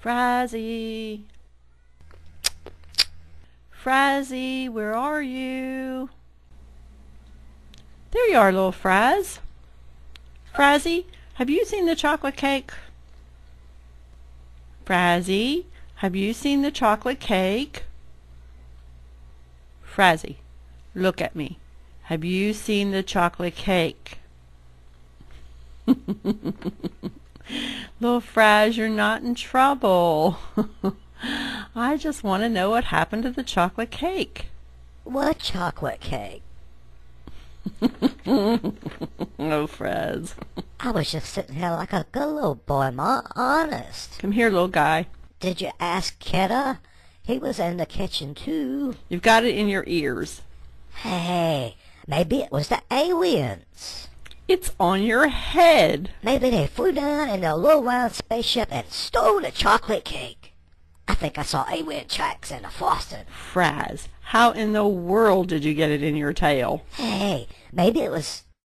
Frazzy. Frazzy, where are you? There you are, little Fraz. Frazzy, have you seen the chocolate cake? Frazzy, have you seen the chocolate cake? Frazzy, look at me. Have you seen the chocolate cake? Little Fraz, you're not in trouble. I just want to know what happened to the chocolate cake. What chocolate cake? Oh, Fraz. I was just sitting here like a good little boy, Ma. Honest. Come here, little guy. Did you ask Kidda? He was in the kitchen, too. You've got it in your ears. Hey, maybe it was the aliens. It's on your head. Maybe they flew down in their little round spaceship and stole the chocolate cake. I think I saw alien tracks in the frosting. Fraz, how in the world did you get it in your tail? Hey, maybe it was